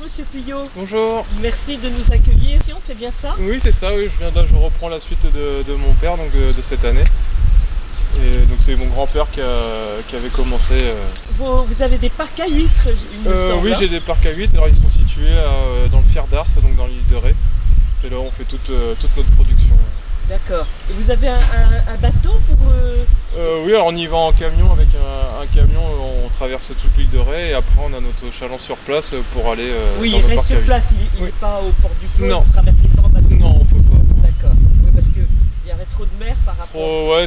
Monsieur Puyot. Bonjour. Merci de nous accueillir. C'est bien ça? Oui, c'est ça, oui, je reprends la suite de mon père, donc de cette année. Et donc c'est mon grand-père qui avait commencé. Vous avez des parcs à huîtres, il me semble. Oui, j'ai des parcs à huîtres, alors ils sont situés dans le Fier d'Ars, donc dans l'île de Ré. C'est là où on fait toute notre production. D'accord. Et vous avez un bateau pour... Oui, alors on y va en camion, avec un camion, on traverse toute l'île de Ré et après on a notre chaland sur place pour aller oui, dans il nos reste parcs à sur huîtres. place, il n'est pas au port du Plon, Non. vous traversez pas en bateau. Non, on peut pas. D'accord. Oui, parce qu'il y aurait trop de mer par rapport... Ouais,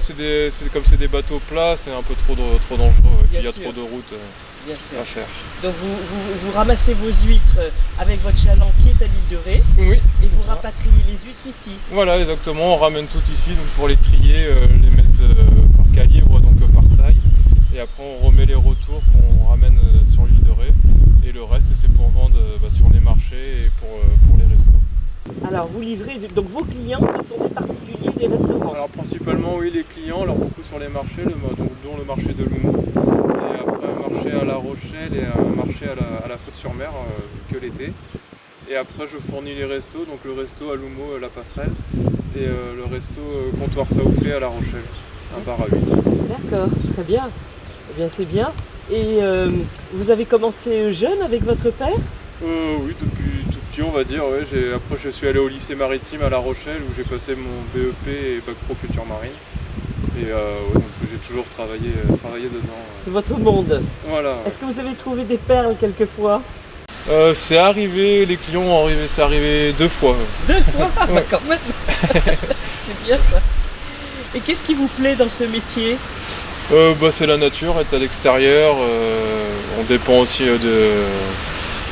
comme c'est des bateaux plats, c'est un peu trop dangereux. Bien Il y a sûr. trop de routes Bien sûr. à faire. Donc vous ramassez vos huîtres avec votre chaland qui est à l'île de Ré Oui. et c'est vous ça. rapatriez les huîtres ici. Voilà, exactement. On ramène tout ici donc pour les trier, les mettre par calibre, donc par taille. Et après on remet les retours qu'on ramène sur l'île de Ré. Et le reste c'est pour vendre sur les marchés et pour les restos. Alors vous livrez, donc vos clients ce sont des particuliers, des restaurants. Alors principalement oui les clients, alors beaucoup sur les marchés, dont le marché de Loumont. Et après un marché à La Rochelle et un marché à la Faute-sur-Mer que l'été. Et après je fournis les restos, donc le resto à Loumont, la Passerelle, et le resto Comptoir Saoufé à La Rochelle, un bar à 8. D'accord, très bien. Eh bien c'est bien. Et vous avez commencé jeune avec votre père? Oui, depuis tout petit on va dire. Ouais. Après je suis allé au lycée maritime à La Rochelle où j'ai passé mon BEP et Bac Pro Culture Marine. Et donc j'ai toujours travaillé dedans. C'est votre monde. Voilà. Est-ce que vous avez trouvé des perles quelquefois? C'est arrivé, les clients ont arrivé, c'est arrivé 2 fois. 2 fois? Ah bah Ouais. quand même. C'est bien ça. Et qu'est-ce qui vous plaît dans ce métier? C'est la nature, être à l'extérieur. On dépend aussi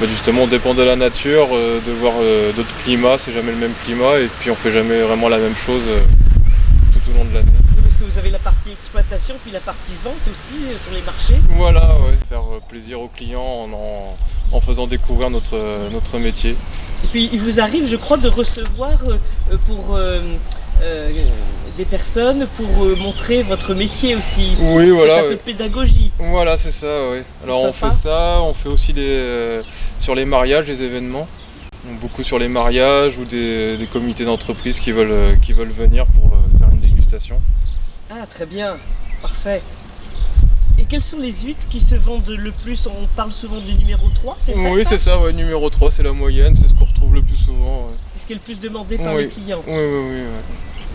justement, on dépend de la nature, de voir d'autres climats, c'est jamais le même climat, et puis on fait jamais vraiment la même chose tout au long de l'année. Oui, parce que vous avez la partie exploitation puis la partie vente aussi sur les marchés. Voilà, ouais, faire plaisir aux clients en faisant découvrir notre métier. Et puis il vous arrive, je crois, de recevoir pour des personnes pour montrer votre métier aussi. Oui, Faites voilà. un peu de pédagogie. Voilà, c'est ça, oui. C'est Alors on sympa. fait ça, on fait aussi sur les mariages, les événements. Donc, beaucoup sur les mariages ou des comités d'entreprise qui veulent venir pour faire une dégustation. Ah, très bien, parfait. Et quelles sont les huîtres qui se vendent le plus? On parle souvent du numéro 3, c'est vrai Oui, ça? c'est ça, ouais, numéro 3, c'est la moyenne, c'est ce qu'on retrouve le plus souvent. Ouais. C'est ce qui est le plus demandé par Oui. les clients. Oui, ouais.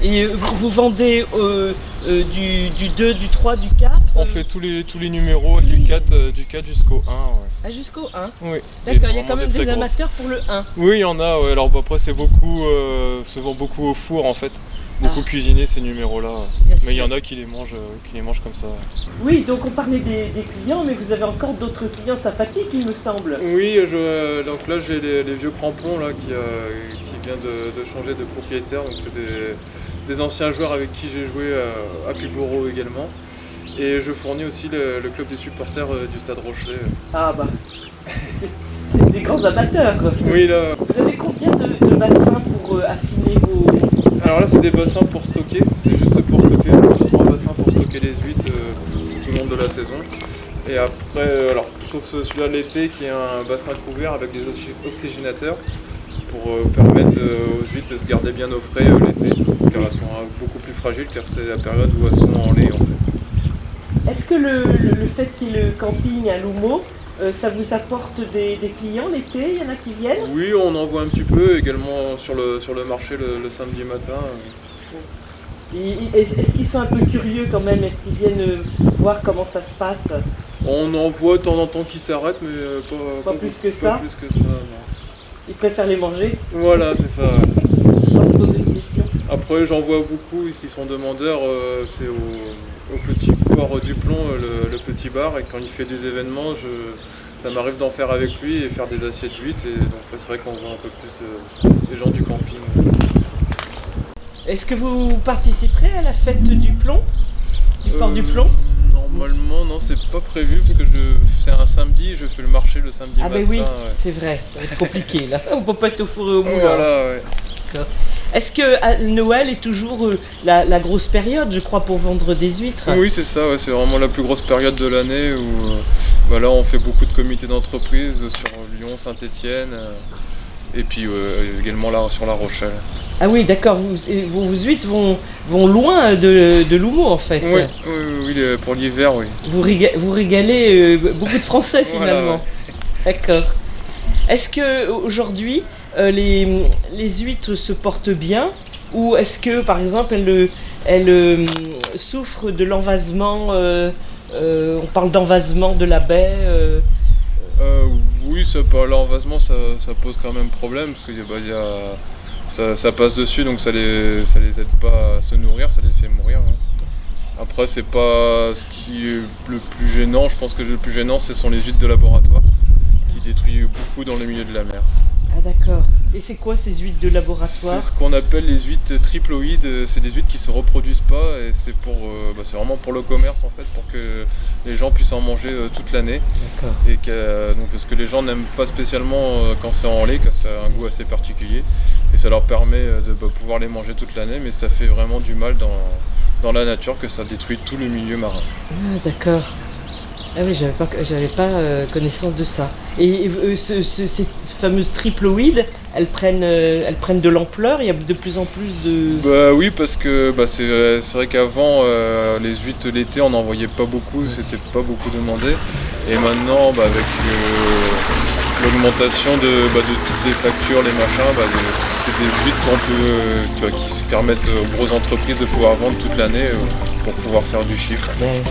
Et vous vendez du 2, du 3, du 4 On fait tous les numéros, du 4 jusqu'au 1. Ouais. Ah, jusqu'au 1. Oui. D'accord, il y a vraiment quand même très des grosses. amateurs pour le 1. Oui, il y en a, ouais. Alors après, c'est beaucoup, se vend beaucoup au four en fait. Beaucoup cuisiné ces numéros-là. Bien Mais il y sûr. en a qui les mangent comme ça. Oui, donc on parlait des clients, mais vous avez encore d'autres clients sympathiques, il me semble. Oui, donc là j'ai les vieux crampons là, qui viennent de changer de propriétaire. Donc c'est des anciens joueurs avec qui j'ai joué à Piboro également. Et je fournis aussi le club des supporters du Stade Rochelet. Ah bah, c'est des grands amateurs. Oui, là. Vous avez combien de bassins pour affiner vos... Alors là c'est des bassins pour stocker. C'est juste pour stocker, 2-3 bassins pour stocker les huîtres tout au long de la saison. Et après, alors sauf celui-là l'été qui est un bassin couvert avec des oxygénateurs pour permettre aux huîtres de se garder bien au frais l'été, car elles sont beaucoup plus fragiles car c'est la période où elles sont en lait en fait. Est-ce que le fait qu'il y ait le camping à Loumont, ça vous apporte des clients l'été? Il y en a qui viennent? Oui, on en voit un petit peu également sur le marché le samedi matin. Est-ce qu'ils sont un peu curieux quand même? Est-ce qu'ils viennent voir comment ça se passe? On en voit de temps en temps qui s'arrêtent, mais Pas plus que ça. Pas plus que ça, non. Ils préfèrent les manger? Voilà, c'est ça. Sans vous poser de questions. Après, j'en vois beaucoup, s'ils sont demandeurs, c'est au petit port du Plon, le petit bar, et quand il fait des événements, ça m'arrive d'en faire avec lui et faire des assiettes d'huîtres, et donc là, c'est vrai qu'on voit un peu plus les gens du camping. Est-ce que vous participerez à la fête du Plon? Du port du Plon? Normalement, non, c'est pas prévu, parce que c'est un samedi, je fais le marché le samedi Ah matin. ben oui, ouais. c'est vrai, ça va être compliqué là. On peut pas être au four et au moulin. Voilà, ouais. D'accord. Est-ce que Noël est toujours la grosse période, je crois, pour vendre des huîtres? Oui, c'est ça, ouais, c'est vraiment la plus grosse période de l'année Bah là, on fait beaucoup de comités d'entreprise sur Lyon, Saint-Étienne, et puis également là sur La Rochelle. Ah oui, d'accord, vos huîtres vont loin de l'Oumour en fait. Oui, pour l'hiver, oui. Vous régalez beaucoup de Français Voilà, finalement. ouais. D'accord. Est-ce que aujourd'hui les huîtres se portent bien ou est-ce que par exemple elles souffrent de l'envasement on parle d'envasement de la baie Oui, l'envasement ça pose quand même problème parce que ça passe dessus donc ça les aide pas à se nourrir, ça les fait mourir. Hein. Après c'est pas ce qui est le plus gênant, je pense que le plus gênant ce sont les huîtres de laboratoire qui détruisent beaucoup dans le milieu de la mer. Ah d'accord. Et c'est quoi ces huîtres de laboratoire? C'est ce qu'on appelle les huîtres triploïdes, c'est des huîtres qui se reproduisent pas et c'est vraiment pour le commerce en fait, pour que les gens puissent en manger toute l'année. D'accord. Et donc, parce que les gens n'aiment pas spécialement quand c'est en lait, car ça a un goût assez particulier et ça leur permet de pouvoir les manger toute l'année, mais ça fait vraiment du mal dans la nature que ça détruit tout le milieu marin. Ah d'accord. Ah oui, j'avais pas connaissance de ça. Et ces fameuses triploïdes, elles prennent de l'ampleur. Il y a de plus en plus de. Bah oui, parce que c'est vrai qu'avant les huîtres l'été on n'en voyait pas beaucoup, c'était pas beaucoup demandé. Et maintenant avec l'augmentation de toutes les factures, les machins, c'est des huîtres qui permettent aux grosses entreprises de pouvoir vendre toute l'année pour pouvoir faire du chiffre. Ouais.